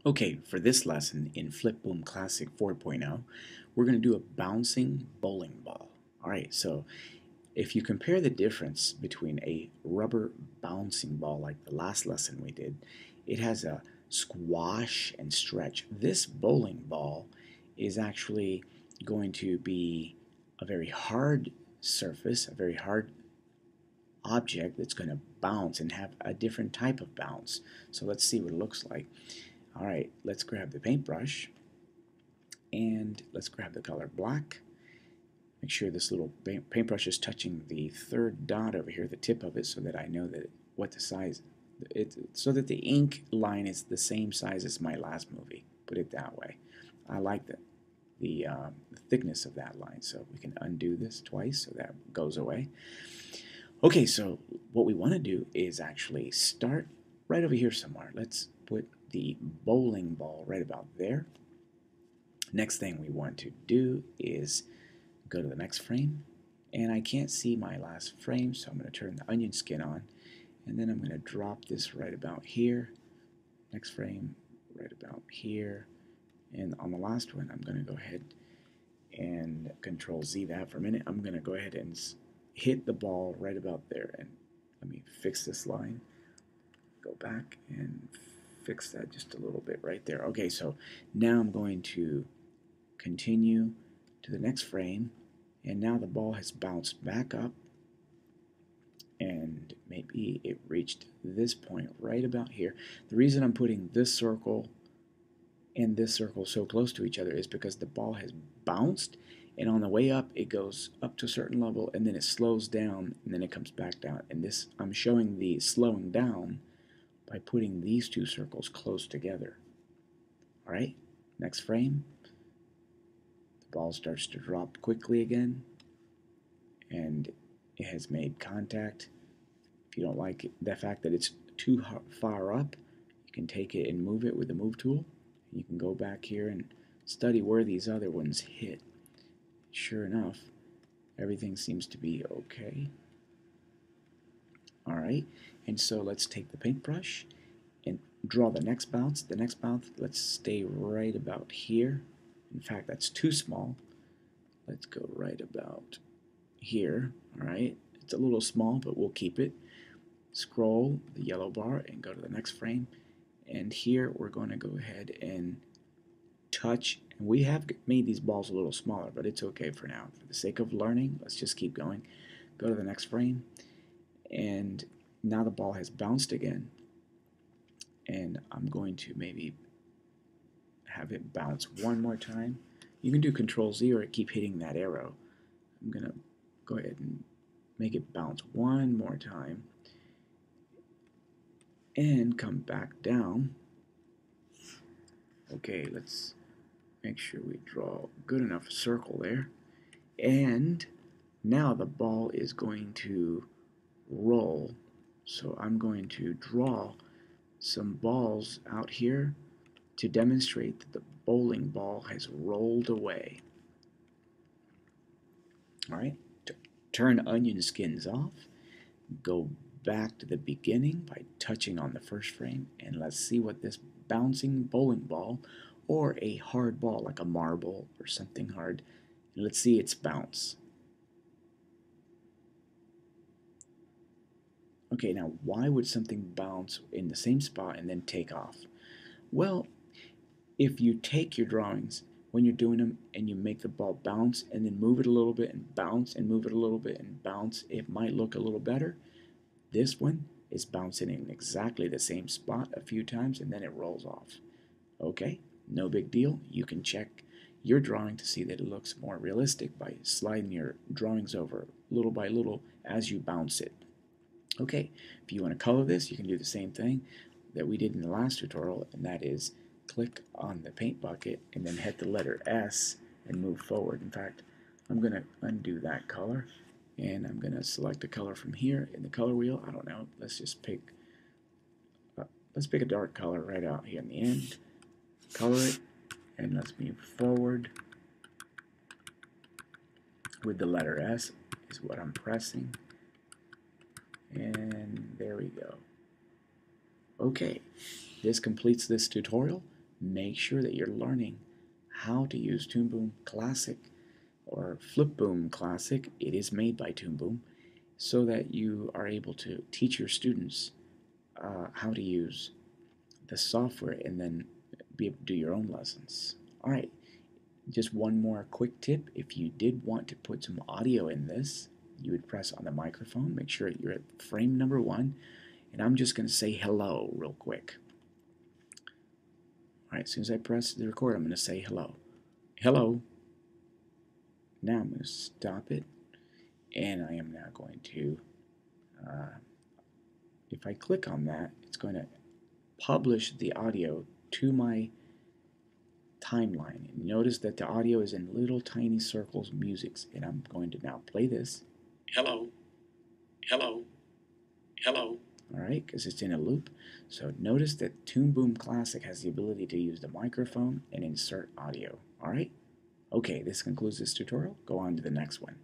Okay, for this lesson in Flip Boom Classic 4.0, we're going to do a bouncing bowling ball. Alright, so if you compare the difference between a rubber bouncing ball like the last lesson we did, it has a squash and stretch. This bowling ball is actually going to be a very hard surface, a very hard object that's going to bounce and have a different type of bounce. So let's see what it looks like. Alright, let's grab the paintbrush and let's grab the color black. Make sure this little paintbrush is touching the third dot over here, the tip of it, so that I know that what the size, so that the ink line is the same size as my last movie. Put it that way. I like the thickness of that line, so we can undo this twice so that goes away. Okay, so what we want to do is actually start right over here somewhere. Let's put the bowling ball right about there. Next thing we want to do is go to the next frame, and I can't see my last frame, so I'm going to turn the onion skin on, and then I'm going to drop this right about here. Next frame right about here, and on the last one I'm going to go ahead and Control Z that for a minute. I'm going to go ahead and hit the ball right about there, and let me fix this line. Go back and fix that just a little bit right there. Okay, so now I'm going to continue to the next frame, and now the ball has bounced back up, and maybe it reached this point right about here. The reason I'm putting this circle and this circle so close to each other is because the ball has bounced, and on the way up it goes up to a certain level, and then it slows down, and then it comes back down. And this, I'm showing the slowing down by putting these two circles close together. Alright, next frame. The ball starts to drop quickly again, and it has made contact. If you don't like the fact that it's too far up, you can take it and move it with the move tool. You can go back here and study where these other ones hit. Sure enough, everything seems to be okay. Alright, and so let's take the paintbrush and draw the next bounce. The next bounce, let's stay right about here. In fact, that's too small. Let's go right about here. Alright, it's a little small, but we'll keep it. Scroll the yellow bar and go to the next frame. And here we're going to go ahead and touch. And we have made these balls a little smaller, but it's okay for now. For the sake of learning, let's just keep going. Go to the next frame. And now the ball has bounced again. And I'm going to maybe have it bounce one more time. You can do Control Z or keep hitting that arrow. I'm going to go ahead and make it bounce one more time and come back down. Okay, let's make sure we draw a good enough circle there. And now the ball is going to roll. So I'm going to draw some balls out here to demonstrate that the bowling ball has rolled away. Alright, turn onion skins off. Go back to the beginning by touching on the first frame, and let's see what this bouncing bowling ball, or a hard ball like a marble or something hard, let's see its bounce. Okay, now why would something bounce in the same spot and then take off? Well, if you take your drawings when you're doing them and you make the ball bounce and then move it a little bit and bounce and move it a little bit and bounce, it might look a little better. This one is bouncing in exactly the same spot a few times and then it rolls off. Okay, no big deal. You can check your drawing to see that it looks more realistic by sliding your drawings over little by little as you bounce it. Okay, if you want to color this, you can do the same thing that we did in the last tutorial, and that is click on the paint bucket and then hit the letter S and move forward. In fact, I'm going to undo that color, and I'm going to select a color from here in the color wheel. I don't know, let's just pick a dark color right out here in the end. Color it, and let's move forward with the letter S is what I'm pressing. And there we go. Okay, this completes this tutorial. make sure that you're learning how to use Toon Boom Classic or Flip Boom Classic. It is made by Toon Boom, so that you are able to teach your students how to use the software and then be able to do your own lessons. All right, just one more quick tip. If you did want to put some audio in this, you would press on the microphone. Make sure you're at frame number 1, and I'm just going to say hello real quick. All right, as soon as I press the record, I'm going to say hello. Hello. Now I'm going to stop it, and I am now going to, if I click on that, it's going to publish the audio to my timeline. And notice that the audio is in little tiny circles, musics, and I'm going to now play this. Hello, hello, hello. All right, because it's in a loop. So notice that Toon Boom Classic has the ability to use the microphone and insert audio. All right. Okay, this concludes this tutorial. Go on to the next one.